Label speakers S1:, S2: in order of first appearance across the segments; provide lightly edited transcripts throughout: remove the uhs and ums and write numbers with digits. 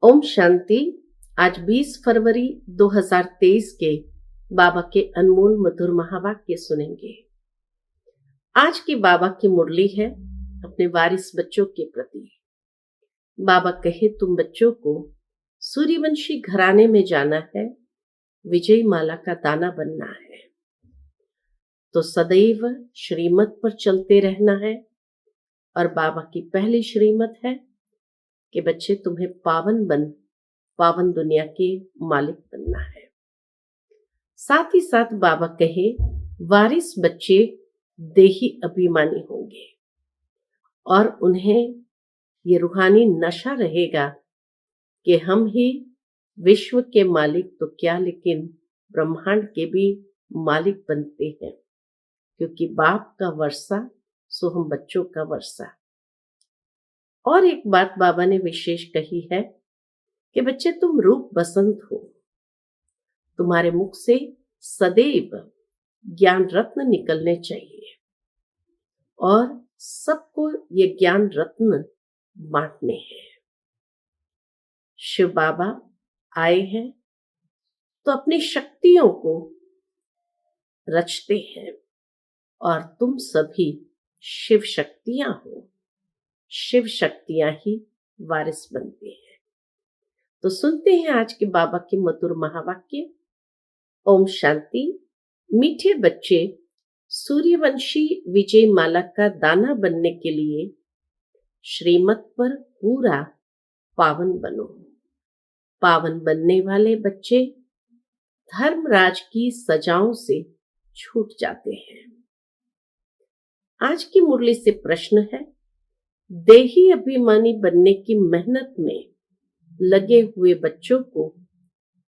S1: ओम शांति। आज 20 फरवरी 2023 के बाबा के अनमोल मधुर महावाक्य सुनेंगे। आज की बाबा की मुरली है अपने वारिस बच्चों के प्रति। बाबा कहे, तुम बच्चों को सूर्यवंशी घराने में जाना है, विजय माला का दाना बनना है, तो सदैव श्रीमत पर चलते रहना है। और बाबा की पहली श्रीमत है कि बच्चे तुम्हें पावन दुनिया के मालिक बनना है। साथ ही साथ बाबा कहे, वारिस बच्चे देही अभिमानी होंगे और उन्हें ये रूहानी नशा रहेगा कि हम ही विश्व के मालिक तो क्या, लेकिन ब्रह्मांड के भी मालिक बनते हैं, क्योंकि बाप का वर्षा सो हम बच्चों का वर्षा। और एक बात बाबा ने विशेष कही है कि बच्चे तुम रूप बसंत हो, तुम्हारे मुख से सदैव ज्ञान रत्न निकलने चाहिए और सबको ये ज्ञान रत्न बांटने हैं। शिव बाबा आए हैं तो अपनी शक्तियों को रचते हैं और तुम सभी शिव शक्तियां हो। शिव शक्तियां ही वारिस बनते हैं। तो सुनते हैं आज के बाबा के मधुर महावाक्य। ओम शांति। मीठे बच्चे, सूर्यवंशी विजय माला का दाना बनने के लिए श्रीमत पर पूरा पावन बनो। पावन बनने वाले बच्चे धर्मराज की सजाओं से छूट जाते हैं। आज की मुरली से प्रश्न है, देही अभिमानी बनने की मेहनत में लगे हुए बच्चों को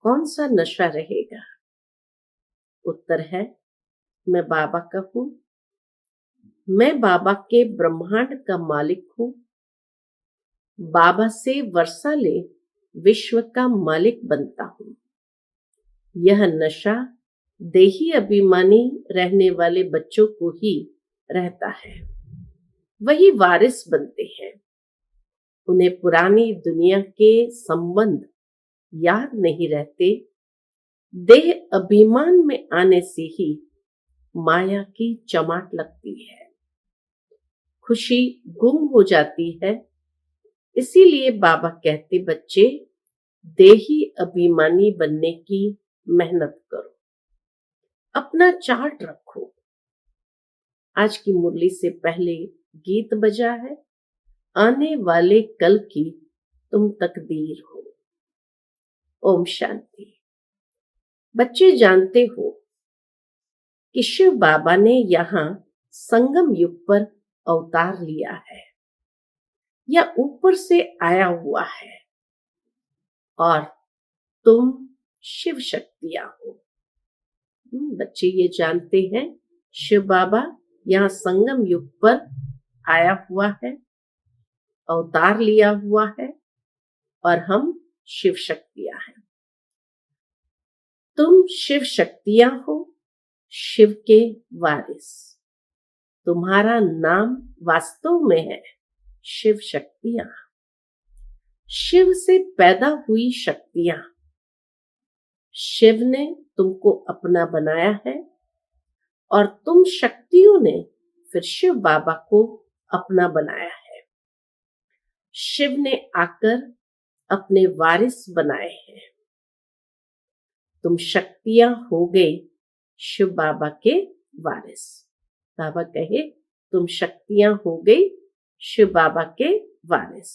S1: कौन सा नशा रहेगा? उत्तर है, मैं बाबा का हूं, मैं बाबा के ब्रह्मांड का मालिक हूं, बाबा से वर्षा ले विश्व का मालिक बनता हूं। यह नशा देही अभिमानी रहने वाले बच्चों को ही रहता है, वही वारिस बनते हैं। उन्हें पुरानी दुनिया के संबंध याद नहीं रहते। देह अभिमान में आने से ही माया की चमाट लगती है, खुशी गुम हो जाती है। इसीलिए बाबा कहते, बच्चे देही अभिमानी बनने की मेहनत करो, अपना चार्ट रखो। आज की मुरली से पहले गीत बजा है, आने वाले कल की तुम तकदीर हो। ओम शांति। बच्चे जानते हो कि शिव बाबा ने यहाँ संगम युग पर अवतार लिया है, या ऊपर से आया हुआ है, और तुम शिव शक्तियां हो। बच्चे ये जानते हैं शिव बाबा यहाँ संगम युग पर आया हुआ है, अवतार लिया हुआ है, और हम शिव शक्तियां हैं। तुम शिव शक्तियां हो, शिव के वारिस। तुम्हारा नाम वास्तव में है शिव शक्तियां, शिव से पैदा हुई शक्तियां। शिव ने तुमको अपना बनाया है और तुम शक्तियों ने फिर शिव बाबा को अपना बनाया है। शिव ने आकर अपने वारिस बनाए हैं। तुम शक्तियां हो गई शिव बाबा के वारिस। बाबा कहे, तुम शक्तियां हो गई शिव बाबा के वारिस।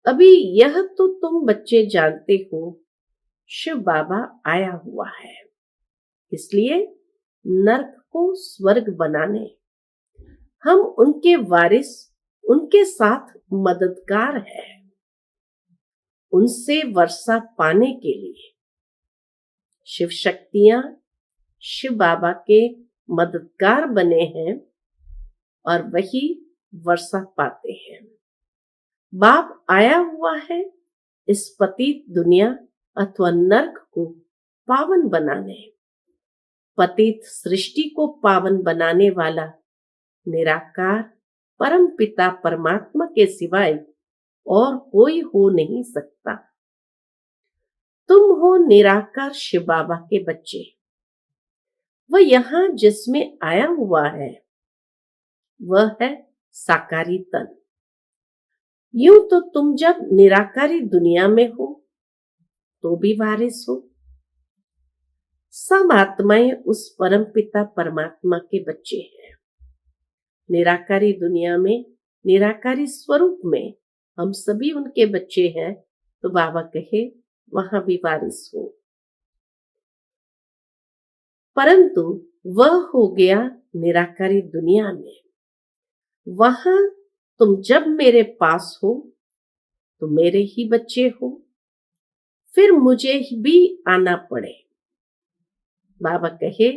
S1: अभी यह तो तुम बच्चे जानते हो शिव बाबा आया हुआ है, इसलिए नर्क को स्वर्ग बनाने हम उनके वारिस, उनके साथ मददगार है। उनसे वर्षा पाने के लिए शिव शक्तियां शिव बाबा के मददगार बने हैं और वही वर्षा पाते हैं। बाप आया हुआ है इस पतित दुनिया अथवा नर्क को पावन बनाने। पतित सृष्टि को पावन बनाने वाला निराकार परम पिता परमात्मा के सिवाय और कोई हो नहीं सकता। तुम हो निराकार शिव बाबा के बच्चे। वह यहां जिसमें आया हुआ है वह है साकारी तन। यूं तो तुम जब निराकारी दुनिया में हो तो भी वारिस हो। सब आत्माएं उस परम पिता परमात्मा के बच्चे हैं। निराकारी दुनिया में, निराकारी स्वरूप में हम सभी उनके बच्चे हैं, तो बाबा कहे वहां भी वारिस हो। परंतु वह हो गया निराकारी दुनिया में। वहां तुम जब मेरे पास हो तो मेरे ही बच्चे हो, फिर मुझे भी आना पड़े। बाबा कहे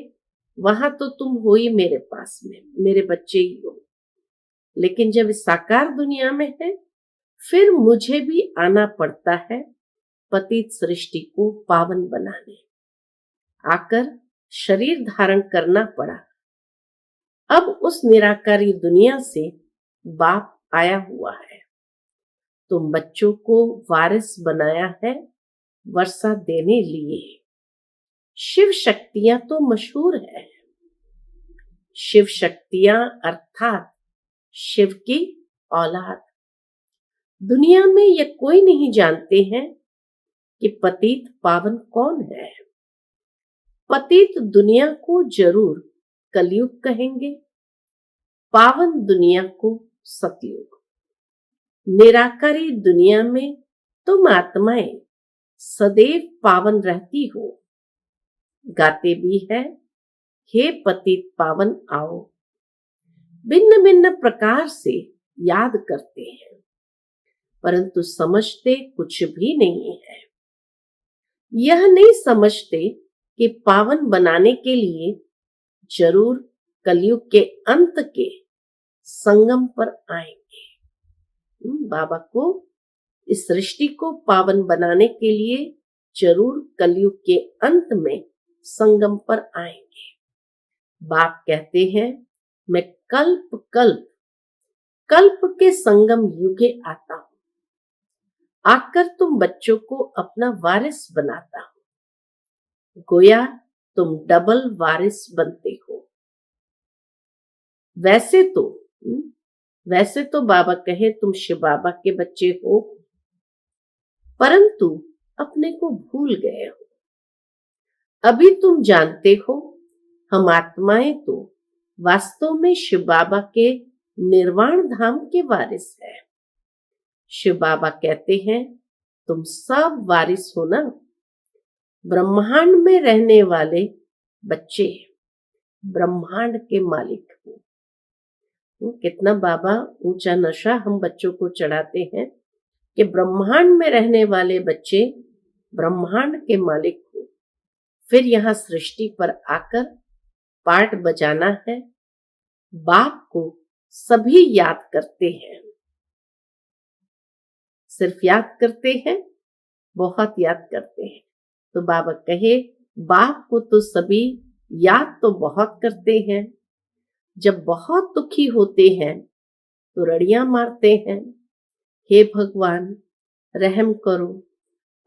S1: वहां तो तुम हो ही मेरे पास में, मेरे बच्चे ही हो, लेकिन जब साकार दुनिया में है फिर मुझे भी आना पड़ता है पतित सृष्टि को पावन बनाने। आकर शरीर धारण करना पड़ा। अब उस निराकारी दुनिया से बाप आया हुआ है। तुम बच्चों को वारिस बनाया है वर्षा देने लिए। शिव शक्तियां तो मशहूर है। शिव शक्तियां अर्थात शिव की औलाद। दुनिया में ये कोई नहीं जानते हैं कि पतित पावन कौन है। पतित दुनिया को जरूर कलयुग कहेंगे, पावन दुनिया को सतयुग। निराकारी दुनिया में तुम आत्माएं सदैव पावन रहती हो। गाते भी है, हे पतित पावन आओ। भिन्न भिन्न प्रकार से याद करते हैं, परंतु समझते कुछ भी नहीं है। यह नहीं समझते कि पावन बनाने के लिए जरूर कलयुग के अंत के संगम पर आएंगे। बाबा को इस सृष्टि को पावन बनाने के लिए जरूर कलयुग के अंत में संगम पर आएंगे। बाप कहते हैं मैं कल्प कल्प कल्प के संगम युगे आता हूं। आकर तुम बच्चों को अपना वारिस बनाता हूं। गोया तुम डबल वारिस बनते हो। वैसे तो बाबा कहे तुम शिव बाबा के बच्चे हो, परंतु अपने को भूल गए हो। अभी तुम जानते हो हम आत्माएं तो वास्तव में शिव बाबा के निर्वाण धाम के वारिस है। शिव बाबा कहते हैं तुम सब वारिस हो ना। ब्रह्मांड में रहने वाले बच्चे ब्रह्मांड के मालिक हो। कितना बाबा ऊंचा नशा हम बच्चों को चढ़ाते हैं कि ब्रह्मांड में रहने वाले बच्चे ब्रह्मांड के मालिक हो। फिर यहाँ सृष्टि पर आकर पार्ट बजाना है। बाप को सभी याद करते हैं। सिर्फ याद करते हैं, बहुत याद करते हैं। तो बाबा कहे बाप को तो सभी याद तो बहुत करते हैं। जब बहुत दुखी होते हैं तो रड़ियां मारते हैं, हे भगवान रहम करो,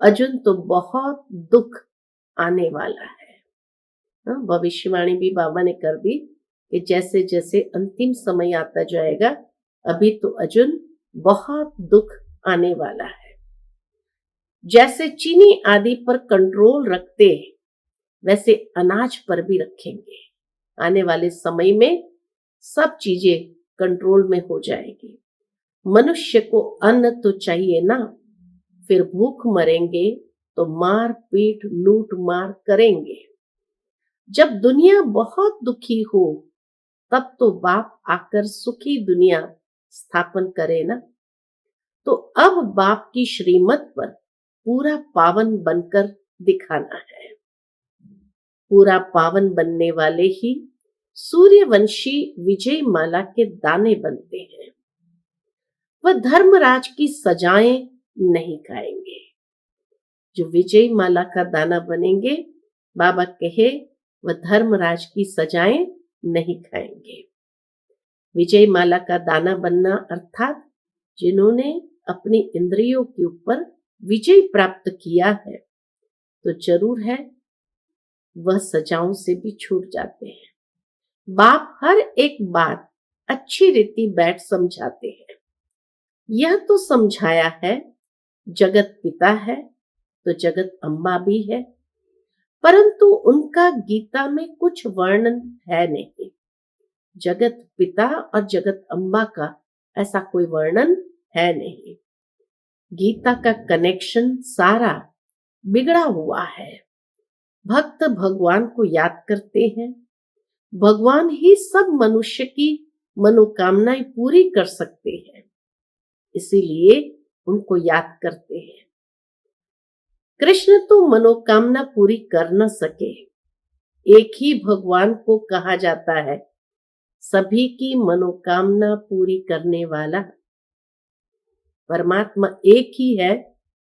S1: अर्जुन तो बहुत दुख आने वाला है। भविष्यवाणी भी बाबा ने कर दी कि जैसे जैसे अंतिम समय आता जाएगा, अभी तो अर्जुन बहुत दुख आने वाला है। जैसे चीनी आदि पर कंट्रोल रखते वैसे अनाज पर भी रखेंगे। आने वाले समय में सब चीजें कंट्रोल में हो जाएगी। मनुष्य को अन्न तो चाहिए ना, फिर भूख मरेंगे तो मार पीट लूट मार करेंगे। जब दुनिया बहुत दुखी हो तब तो बाप आकर सुखी दुनिया स्थापन करे ना। तो अब बाप की श्रीमत पर पूरा पावन बनकर दिखाना है। पूरा पावन बनने वाले ही सूर्यवंशी विजय माला के दाने बनते हैं। वह धर्मराज की सजाएं नहीं खाएंगे। जो विजय माला का दाना बनेंगे, बाबा कहे वह धर्मराज की सजाएं नहीं खाएंगे। विजय माला का दाना बनना अर्थात जिन्होंने अपनी इंद्रियों के ऊपर विजय प्राप्त किया है, तो जरूर है वह सजाओं से भी छूट जाते हैं। बाप हर एक बात अच्छी रीति बैठ समझाते हैं। यह तो समझाया है जगत पिता है तो जगत अम्बा भी है, परंतु उनका गीता में कुछ वर्णन है नहीं। जगत पिता और जगत अम्बा का ऐसा कोई वर्णन है नहीं। गीता का कनेक्शन सारा बिगड़ा हुआ है। भक्त भगवान को याद करते हैं। भगवान ही सब मनुष्य की मनोकामनाएं पूरी कर सकते हैं, इसीलिए उनको याद करते हैं। कृष्ण तो मनोकामना पूरी कर न सके। एक ही भगवान को कहा जाता है सभी की मनोकामना पूरी करने वाला। परमात्मा एक ही है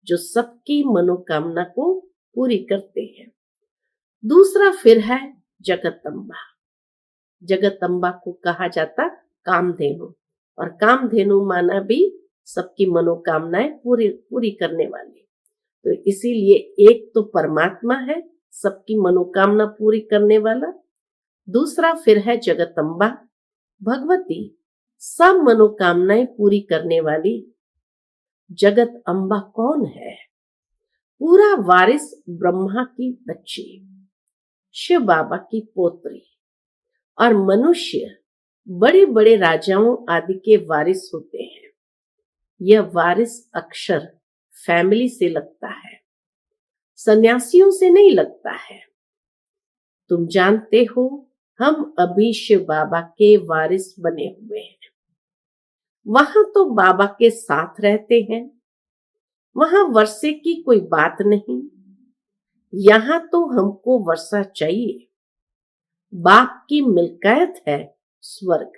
S1: जो सबकी मनोकामना को पूरी करते हैं। दूसरा फिर है जगदम्बा। जगदम्बा को कहा जाता कामधेनु, और कामधेनु माना भी सबकी मनोकामनाएं पूरी करने वाली। तो इसीलिए एक तो परमात्मा है सबकी मनोकामना पूरी करने वाला। दूसरा फिर है जगदम्बा भगवती, सब मनोकामनाएं पूरी करने वाली। जगत अम्बा कौन है? पूरा वारिस ब्रह्मा की बच्ची, शिव बाबा की पोत्री, और मनुष्य बड़े बड़े राजाओं आदि के वारिस होते हैं। यह वारिस अक्षर फैमिली से लगता है, सन्यासियों से नहीं लगता है। तुम जानते हो हम अभी शिव बाबा के वारिस बने हुए हैं। वहां तो बाबा के साथ रहते हैं, वहां वर्षे की कोई बात नहीं। यहां तो हमको वर्षा चाहिए। बाप की मिल्कियत है स्वर्ग,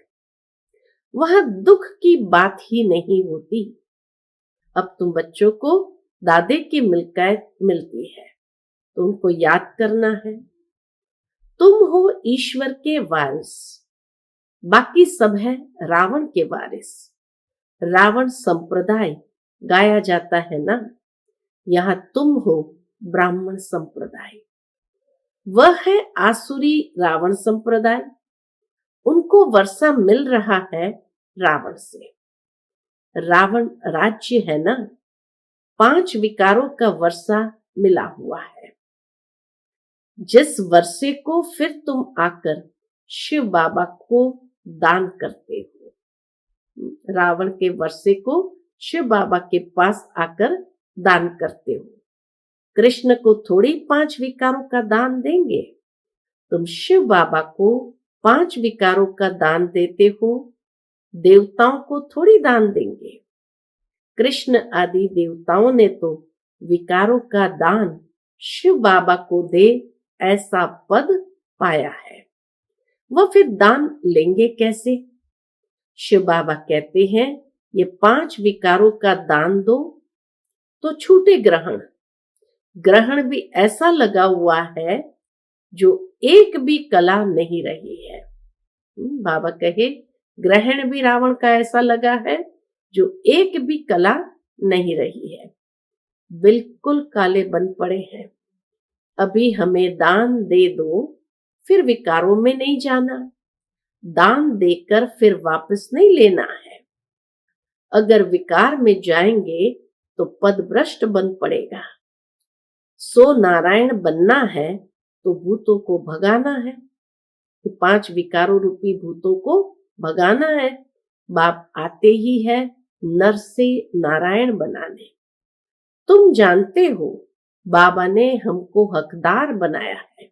S1: वहां दुख की बात ही नहीं होती। अब तुम बच्चों को दादे की मिल्कियत मिलती है तो उनको याद करना है। तुम हो ईश्वर के वारिस, बाकी सब है रावण के वारिस। रावण संप्रदाय गाया जाता है ना, यहां तुम हो ब्राह्मण संप्रदाय। वह है आसुरी रावण संप्रदाय, उनको वर्षा मिल रहा है रावण से। रावण राज्य है ना, 5 विकारों का वर्षा मिला हुआ है। जिस वर्षे को फिर तुम आकर शिव बाबा को दान करते हो, रावण के वर्षे को शिव बाबा के पास आकर दान करते हो। कृष्ण को थोड़ी 5 विकारों का दान देंगे, तुम शिव बाबा को 5 विकारों का दान देते हो। देवताओं को थोड़ी दान देंगे। कृष्ण आदि देवताओं ने तो विकारों का दान शिव बाबा को दे ऐसा पद पाया है, वह फिर दान लेंगे कैसे? शिव बाबा कहते हैं ये 5 विकारों का दान दो तो छूटे ग्रहण। ग्रहण भी ऐसा लगा हुआ है जो एक भी कला नहीं रही है। बाबा कहे ग्रहण भी रावण का ऐसा लगा है जो एक भी कला नहीं रही है, बिल्कुल काले बन पड़े हैं। अभी हमें दान दे दो, फिर विकारों में नहीं जाना। दान देकर फिर वापस नहीं लेना है। अगर विकार में जाएंगे तो पदभ्रष्ट बन पड़ेगा। सो नारायण बनना है तो भूतों को भगाना है, 5 विकारों रूपी भूतों को भगाना है। बाप आते ही है नर से नारायण बनाने। तुम जानते हो बाबा ने हमको हकदार बनाया है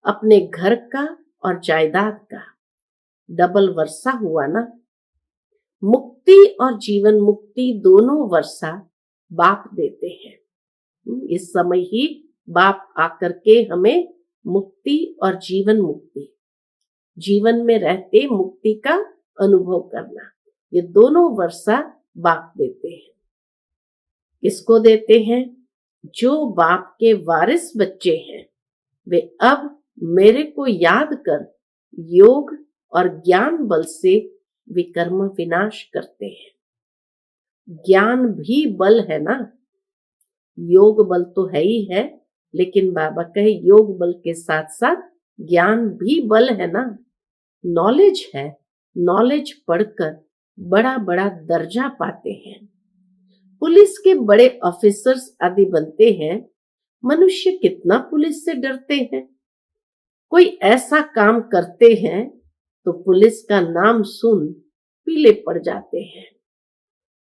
S1: अपने घर का और जायदाद का। डबल वर्षा हुआ ना, मुक्ति और जीवन मुक्ति दोनों वर्षा बाप देते हैं। इस समय ही बाप आकर के हमें मुक्ति और जीवन मुक्ति, जीवन में रहते मुक्ति का अनुभव करना, ये दोनों वर्षा बाप देते हैं। किसको देते हैं? जो बाप के वारिस बच्चे हैं, वे अब मेरे को याद कर योग और ज्ञान बल से विकर्म विनाश करते हैं। ज्ञान भी बल है ना, योग बल तो है ही है, लेकिन बाबा कहे योग बल के साथ साथ ज्ञान भी बल है ना, नॉलेज है। नॉलेज पढ़कर बड़ा बड़ा दर्जा पाते हैं, पुलिस के बड़े ऑफिसर्स आदि बनते हैं। मनुष्य कितना पुलिस से डरते हैं। कोई ऐसा काम करते हैं तो पुलिस का नाम सुन पीले पड़ जाते हैं।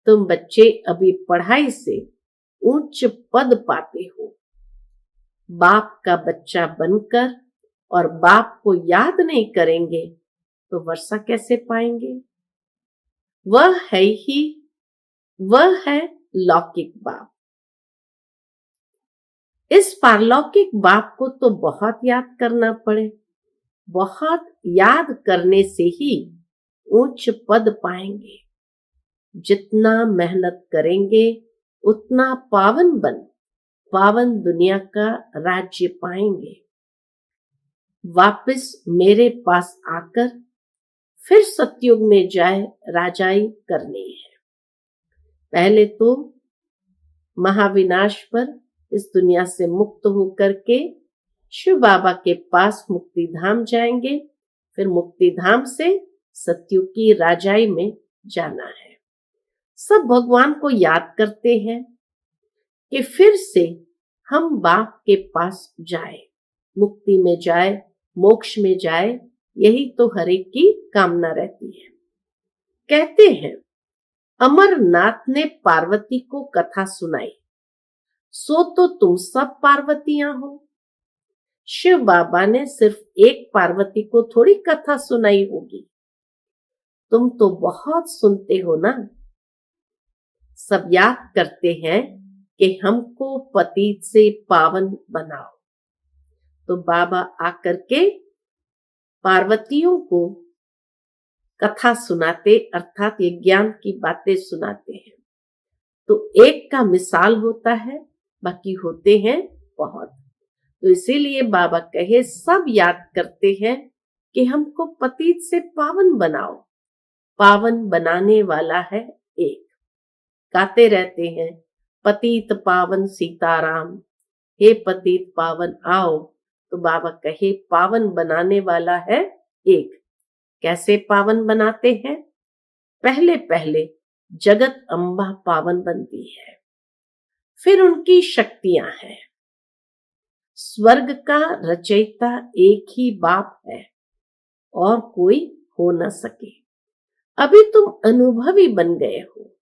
S1: तुम बच्चे अभी पढ़ाई से उच्च पद पाते हो, बाप का बच्चा बनकर और बाप को याद नहीं करेंगे तो वर्षा कैसे पाएंगे। वह है लौकिक बाप। इस पारलौकिक बाप को तो बहुत याद करना पड़े। बहुत याद करने से ही उच्च पद पाएंगे। जितना मेहनत करेंगे उतना पावन दुनिया का राज्य पाएंगे। वापस मेरे पास आकर फिर सतयुग में जाए राजाई करनी है। पहले तो महाविनाश पर इस दुनिया से मुक्त होकर के शिव बाबा के पास मुक्ति धाम जाएंगे, फिर मुक्ति धाम से सतयुग की राजाई में जाना है। सब भगवान को याद करते हैं कि फिर से हम बाप के पास जाए, मुक्ति में जाए, मोक्ष में जाए, यही तो हर एक की कामना रहती है। कहते हैं अमरनाथ ने पार्वती को कथा सुनाई, सो तो तुम सब पार्वतियां हो। शिव बाबा ने सिर्फ एक पार्वती को थोड़ी कथा सुनाई होगी, तुम तो बहुत सुनते हो ना। सब याद करते हैं कि हमको पतित से पावन बनाओ, तो बाबा आकर के पार्वतियों को कथा सुनाते, अर्थात ये ज्ञान की बातें सुनाते हैं। तो एक का मिसाल होता है, बाकी होते हैं बहुत। तो इसीलिए बाबा कहे सब याद करते हैं कि हमको पतित से पावन बनाओ। पावन बनाने वाला है एक। गाते रहते हैं पतित पावन सीताराम, हे पतित पावन आओ। तो बाबा कहे पावन बनाने वाला है एक। कैसे पावन बनाते हैं? पहले पहले जगत अम्बा पावन बनती है, फिर उनकी शक्तियां हैं। स्वर्ग का रचयिता एक ही बाप है और कोई हो न सके। अभी तुम अनुभवी बन गए हो,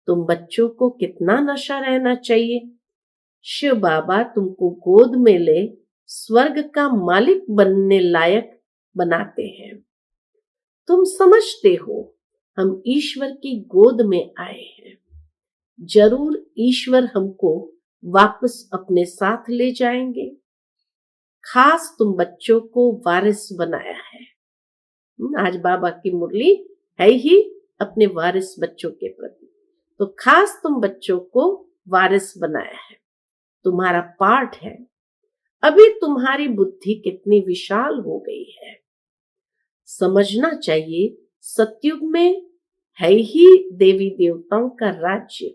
S1: तुम बच्चों को कितना नशा रहना चाहिए। शिव बाबा तुमको गोद में ले स्वर्ग का मालिक बनने लायक बनाते हैं। तुम समझते हो हम ईश्वर की गोद में आए हैं, जरूर ईश्वर हमको वापस अपने साथ ले जाएंगे। खास तुम बच्चों को वारिस बनाया है। आज बाबा की मुरली है ही अपने वारिस बच्चों के प्रति, तो खास तुम बच्चों को वारिस बनाया है, तुम्हारा पाठ है। अभी तुम्हारी बुद्धि कितनी विशाल हो गई है। समझना चाहिए सतयुग में है ही देवी देवताओं का राज्य,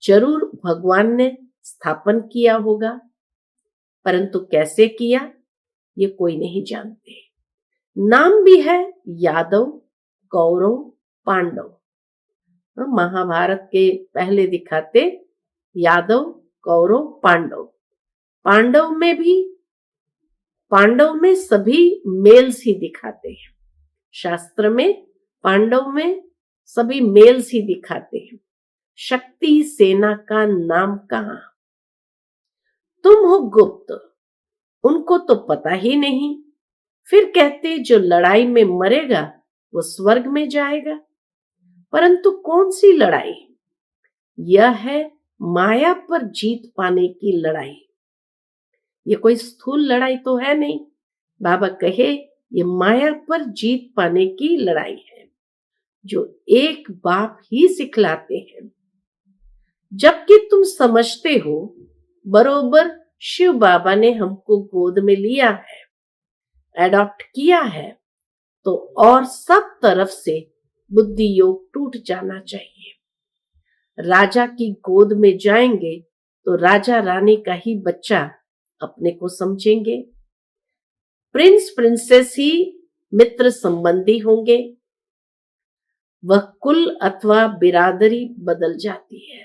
S1: जरूर भगवान ने स्थापन किया होगा, परंतु कैसे किया ये कोई नहीं जानते। नाम भी है यादव, कौरव, पांडव। महाभारत के पहले दिखाते यादव, कौरव, पांडव। पांडव में सभी मेल्स ही दिखाते हैं। शास्त्र में पांडव में सभी मेल्स ही दिखाते हैं। शक्ति सेना का नाम कहां? तुम हो गुप्त, उनको तो पता ही नहीं। फिर कहते जो लड़ाई में मरेगा वो स्वर्ग में जाएगा, परंतु कौन सी लड़ाई? यह है माया पर जीत पाने की लड़ाई। ये कोई स्थूल लड़ाई तो है नहीं। बाबा कहे ये माया पर जीत पाने की लड़ाई है, जो एक बाप ही सिखलाते हैं। जबकि तुम समझते हो बरोबर शिव बाबा ने हमको गोद में लिया है, एडॉप्ट किया है, तो और सब तरफ से बुद्धि योग टूट जाना चाहिए। राजा की गोद में जाएंगे तो राजा रानी का ही बच्चा अपने को समझेंगे। प्रिंस प्रिंसेस ही मित्र संबंधी होंगे। वह कुल अथवा बिरादरी बदल जाती है।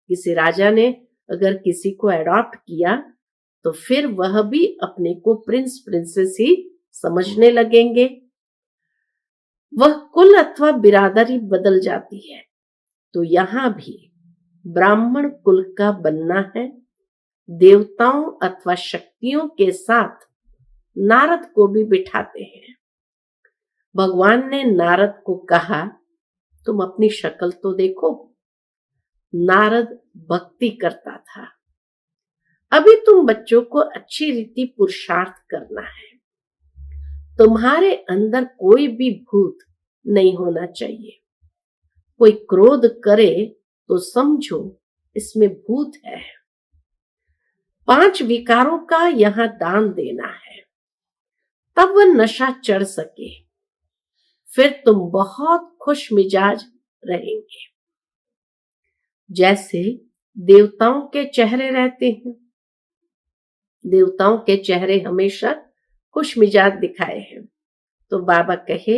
S1: किसी राजा ने अगर किसी को एडॉप्ट किया तो फिर वह भी अपने को प्रिंस प्रिंसेस ही समझने लगेंगे। वह कुल अथवा बिरादरी बदल जाती है। तो यहां भी ब्राह्मण कुल का बनना है। देवताओं अथवा शक्तियों के साथ नारद को भी बिठाते हैं। भगवान ने नारद को कहा, तुम अपनी शक्ल तो देखो। नारद भक्ति करता था। अभी तुम बच्चों को अच्छी रीति पुरुषार्थ करना है। तुम्हारे अंदर कोई भी भूत नहीं होना चाहिए। कोई क्रोध करे तो समझो इसमें भूत है। 5 विकारों का यहां दान देना है, तब वह नशा चढ़ सके। फिर तुम बहुत खुश मिजाज रहेंगे। जैसे देवताओं के चेहरे रहते हैं। देवताओं के चेहरे हमेशा खुश मिजाज दिखाए हैं। तो बाबा कहे,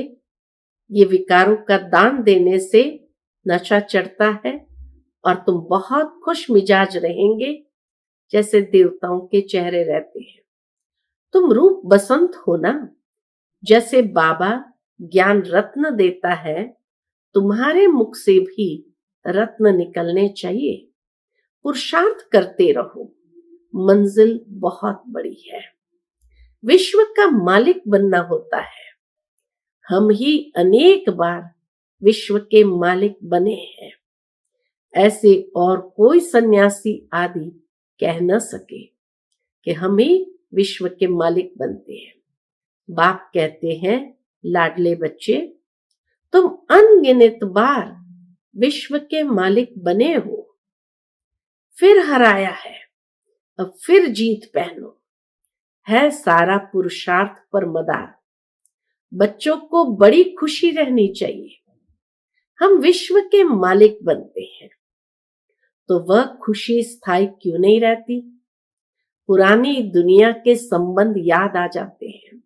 S1: ये विकारों का दान देने से नशा चढ़ता है और तुम बहुत खुश मिजाज रहेंगे, जैसे देवताओं के चेहरे रहते हैं। तुम रूप बसंत हो ना। जैसे बाबा ज्ञान रत्न देता है, तुम्हारे मुख से भी रत्न निकलने चाहिए। पुरुषार्थ करते रहो, मंजिल बहुत बड़ी है। विश्व का मालिक बनना होता है। हम ही अनेक बार विश्व के मालिक बने हैं। ऐसे और कोई सन्यासी आदि कह न सके कि हम ही विश्व के मालिक बनते हैं। बाप कहते हैं, लाडले बच्चे, तुम अनगिनत बार विश्व के मालिक बने हो, फिर हराया है, अब फिर जीत पहनो। है सारा पुरुषार्थ पर मदार। बच्चों को बड़ी खुशी रहनी चाहिए। हम विश्व के मालिक बनते हैं तो वह खुशी स्थायी क्यों नहीं रहती? पुरानी दुनिया के संबंध याद आ जाते हैं।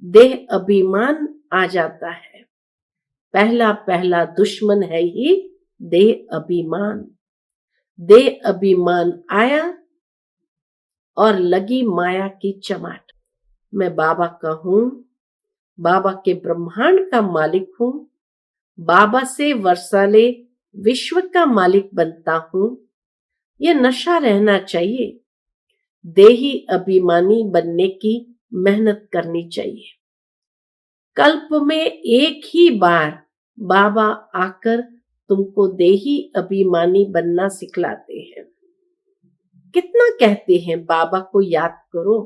S1: देह अभिमान आ जाता है। पहला पहला दुश्मन है ही देह अभिमान। देह अभिमान आया और लगी माया की चमाट। मैं बाबा का हूं, बाबा के ब्रह्मांड का मालिक हूं, बाबा से वर्षाले विश्व का मालिक बनता हूं। यह नशा रहना चाहिए। देही अभिमानी बनने की मेहनत करनी चाहिए। कल्प में एक ही बार बाबा आकर तुमको देही अभिमानी बनना सिखलाते हैं। कितना कहते हैं बाबा को याद करो,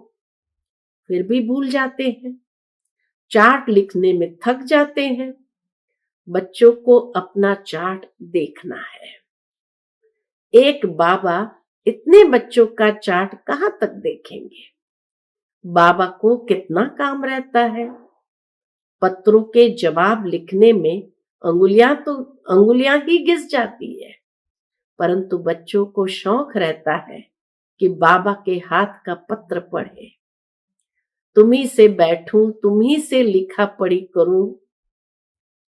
S1: फिर भी भूल जाते हैं। चार्ट लिखने में थक जाते हैं। बच्चों को अपना चार्ट देखना है। एक बाबा इतने बच्चों का चार्ट कहां तक देखेंगे? बाबा को कितना काम रहता है। पत्रों के जवाब लिखने में अंगुलियां ही घिस जाती है, परंतु बच्चों को शौक रहता है कि बाबा के हाथ का पत्र पढ़े। तुम्ही से बैठूं, तुम्ही से लिखा पढ़ी करूं।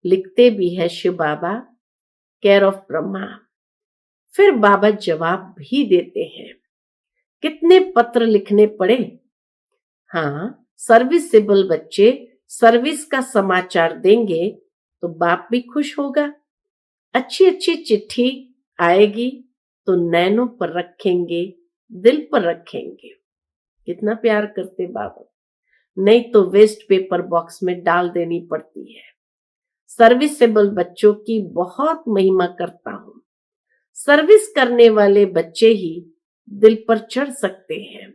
S1: लिखते भी है शिव बाबा, केयर ऑफ ब्रह्मा। फिर बाबा जवाब भी देते हैं। कितने पत्र लिखने पड़े? हाँ, सर्विसेबल बच्चे सर्विस का समाचार देंगे तो बाप भी खुश होगा। अच्छी अच्छी चिट्ठी आएगी तो नैनों पर रखेंगे, दिल पर रखेंगे। कितना प्यार करते बाबा। नहीं तो वेस्ट पेपर बॉक्स में डाल देनी पड़ती है। सर्विसेबल बच्चों की बहुत महिमा करता हूं। सर्विस करने वाले बच्चे ही दिल पर चढ़ सकते हैं।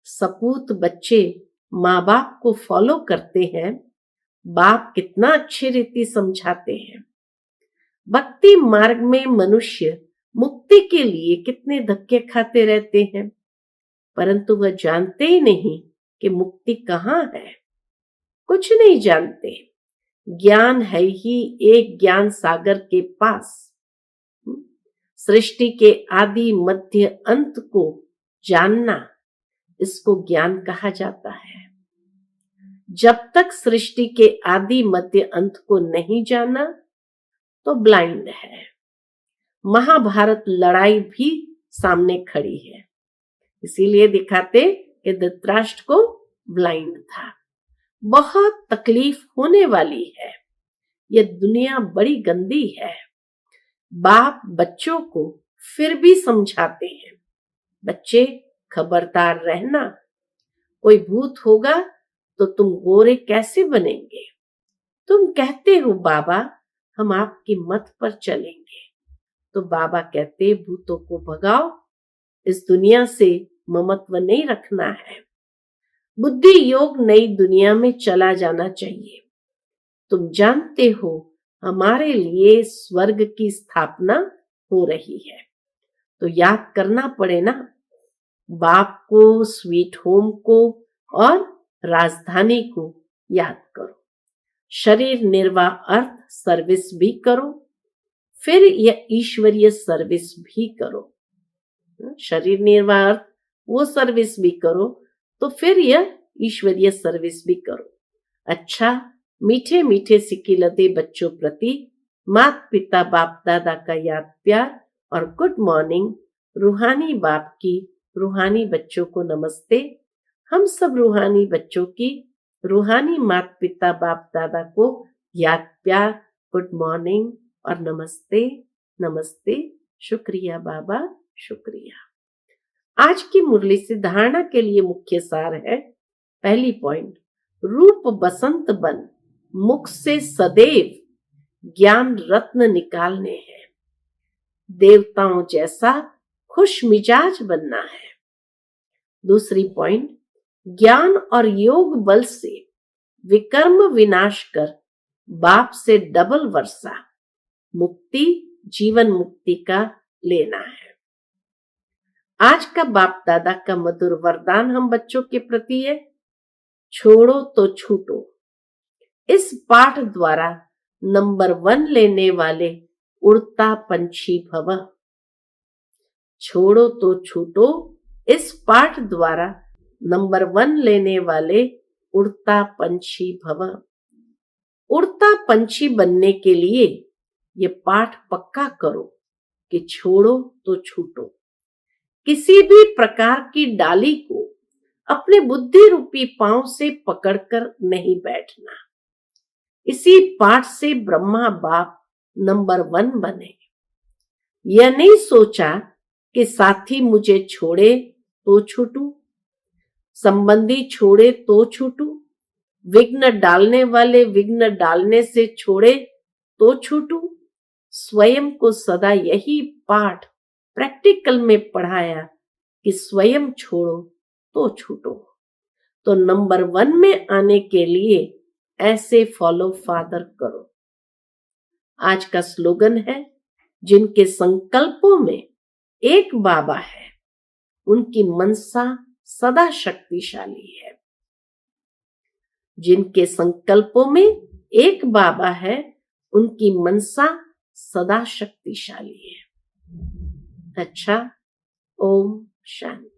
S1: सपूत बच्चे माँ बाप को फॉलो करते हैं। बाप कितना अच्छी रीति समझाते हैं। भक्ति मार्ग में मनुष्य मुक्ति के लिए कितने धक्के खाते रहते हैं, परंतु वह जानते ही नहीं कि मुक्ति कहाँ है। कुछ नहीं जानते। ज्ञान है ही एक ज्ञान सागर के पास। सृष्टि के आदि मध्य अंत को जानना, इसको ज्ञान कहा जाता है। जब तक सृष्टि के आदि मध्य अंत को नहीं जाना तो ब्लाइंड है। महाभारत लड़ाई भी सामने खड़ी है, इसीलिए दिखाते कि धृतराष्ट्र को ब्लाइंड था। बहुत तकलीफ होने वाली है, ये दुनिया बड़ी गंदी है। बाप बच्चों को फिर भी समझाते हैं, बच्चे खबरदार रहना, कोई भूत होगा तो तुम गोरे कैसे बनेंगे। तुम कहते हो बाबा हम आपकी मत पर चलेंगे, तो बाबा कहते भूतों को भगाओ, इस दुनिया से ममत्व नहीं रखना है। बुद्धि योग नई दुनिया में चला जाना चाहिए। तुम जानते हो हमारे लिए स्वर्ग की स्थापना हो रही है, तो याद करना पड़े ना, बाप को, स्वीट होम को और राजधानी को याद करो। शरीर निर्वाह अर्थ सर्विस भी करो, फिर यह ईश्वरीय सर्विस भी करो। शरीर निर्वाह अर्थ वो सर्विस भी करो, तो फिर यह ईश्वरीय सर्विस भी करो। अच्छा, मीठे मीठे सिकिलते बच्चों प्रति माता पिता बाप दादा का याद प्यार और गुड मॉर्निंग। रूहानी बाप की रूहानी बच्चों को नमस्ते। हम सब रूहानी बच्चों की रूहानी माता पिता बाप दादा को याद प्यार, गुड मॉर्निंग और नमस्ते नमस्ते। शुक्रिया बाबा, शुक्रिया। आज की मुरली से धारणा के लिए मुख्य सार है। पहली पॉइंट, रूप बसंत बन मुख से सदैव ज्ञान रत्न निकालने हैं। देवताओं जैसा खुश मिजाज बनना है। दूसरी पॉइंट, ज्ञान और योग बल से विकर्म विनाश कर बाप से डबल वर्षा मुक्ति, जीवन मुक्ति का लेना है। आज का बाप दादा का मधुर वरदान हम बच्चों के प्रति है, छोड़ो तो छूटो। इस पाठ द्वारा नंबर 1 लेने वाले उड़ता पंछी भव। छोड़ो तो छूटो, इस पाठ द्वारा नंबर 1 लेने वाले उड़ता पंछी भव। उड़ता पंछी बनने के लिए ये पाठ पक्का करो कि छोड़ो तो छूटो। किसी भी प्रकार की डाली को अपने बुद्धि रूपी पांव से पकड़कर नहीं बैठना। इसी पाठ से ब्रह्मा बाप नंबर 1 बने। यह नहीं सोचा कि साथी मुझे छोड़े तो छूटू, संबंधी छोड़े तो छूटू, विघ्न डालने वाले विघ्न डालने से छोड़े तो छूटू। स्वयं को सदा यही पाठ प्रैक्टिकल में पढ़ाया कि स्वयं छोड़ो तो छूटो। तो नंबर 1 में आने के लिए ऐसे फॉलो फादर करो। आज का स्लोगन है, जिनके संकल्पों में एक बाबा है उनकी मनसा सदा शक्तिशाली है। जिनके संकल्पों में एक बाबा है उनकी मनसा सदा शक्तिशाली है। अच्छा, ओम शांति।